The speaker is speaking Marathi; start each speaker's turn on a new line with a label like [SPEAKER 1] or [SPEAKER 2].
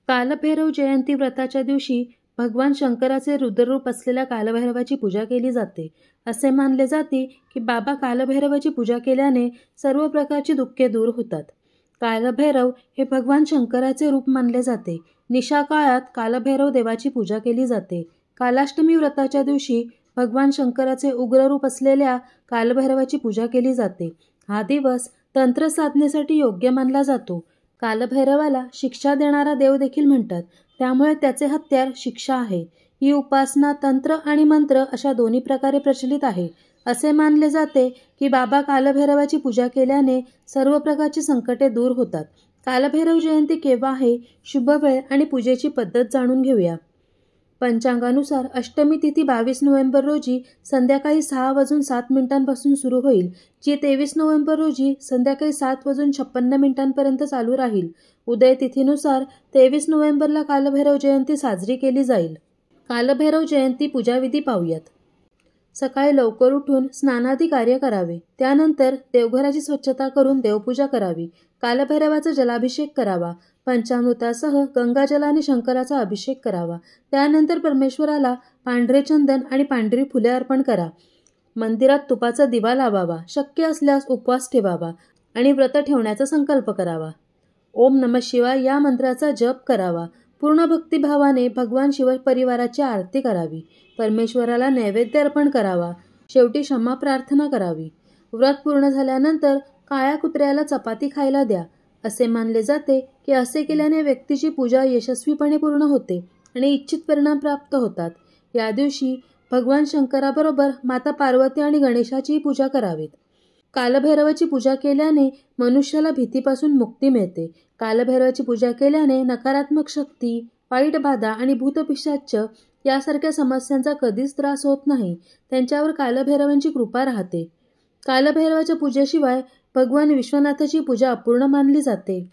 [SPEAKER 1] कालभैरव जयंती व्रताच्या दिवशी भगवान शंकराचे रुद्ररूप असलेल्या कालभैरवाची पूजा केली जाते. असे मानले जाते की बाबा कालभैरवाची पूजा केल्याने सर्व प्रकारची दुःखे दूर होतात. कालभैरव हे भगवान शंकराचे रूप मानले जाते. निशा काळात कालभैरव देवाची पूजा केली जाते. कालाष्टमी व्रताच्या दिवशी भगवान शंकराचे उग्र रूप असलेल्या कालभैरवाची पूजा केली जाते. हा दिवस तंत्र साधनेसाठी योग्य मानला जातो. कालभैरवाला शिक्षा देणारा देव देखील म्हणतात, त्यामुळे त्याचे हत्यार शिक्षा आहे. ही उपासना तंत्र आणि मंत्र अशा दोन्ही प्रकारे प्रचलित आहे. असे मानले जाते की बाबा कालभैरवाची पूजा केल्याने सर्व प्रकारची संकटे दूर होतात. कालभैरव जयंती केव्हा आहे, शुभ वेळ आणि पूजेची पद्धत जाणून घेऊया. पंचांगानुसार अष्टमी तिथी 22 नोव्हेंबर रोजी संध्याकाळी 6:07 सुरू होईल, जी 23 नोव्हेंबर रोजी संध्याकाळी 7:56 चालू राहील. उदय तिथीनुसार 23 नोव्हेंबरला कालभैरव जयंती साजरी केली जाईल. कालभैरव जयंती पूजाविधी पाहूयात. सकाळी लवकर उठून स्नानादी कार्य करावे. त्यानंतर देवघराची स्वच्छता करून देवपूजा करावी. कालभैरवाचा जलाभिषेक करावा. पंचामृतासह गंगाजलाने शंकराचा अभिषेक करावा. त्यानंतर परमेश्वराला पांढरे चंदन आणि पांढरी फुले अर्पण करा. मंदिरात तुपाचा दिवा लावावा. शक्य असल्यास उपवास ठेवावा आणि व्रत ठेवण्याचा संकल्प करावा. ओम नमः शिवाय या मंत्राचा जप करावा. पूर्ण भक्तिभावाने भगवान शिव परिवाराची आरती करावी. परमेश्वराला नैवेद्य अर्पण करावा. शेवटी क्षमा प्रार्थना करावी. व्रत पूर्ण झाल्यानंतर काळ्या कुत्र्याला चपाती खायला द्या. असे मानले जाते की असे केल्याने व्यक्तीची पूजा यशस्वीपणे पूर्ण होते आणि इच्छित परिणाम प्राप्त होतात. या दिवशी भगवान शंकराबरोबर माता पार्वती आणि गणेशाचीही पूजा करावीत. कालभैरवाची पूजा केल्याने मनुष्याला भीतीपासून मुक्ती मिळते. कालभैरवाची पूजा केल्याने नकारात्मक शक्ती, वाईट बाधा आणि भूतपिशाच यासारख्या समस्यांचा कधीच त्रास होत नाही. त्यांच्यावर कालभैरवांची कृपा राहते. कालभैरवाच्या पूजेशिवाय भगवान विश्वनाथाची पूजा अपूर्ण मानली जाते.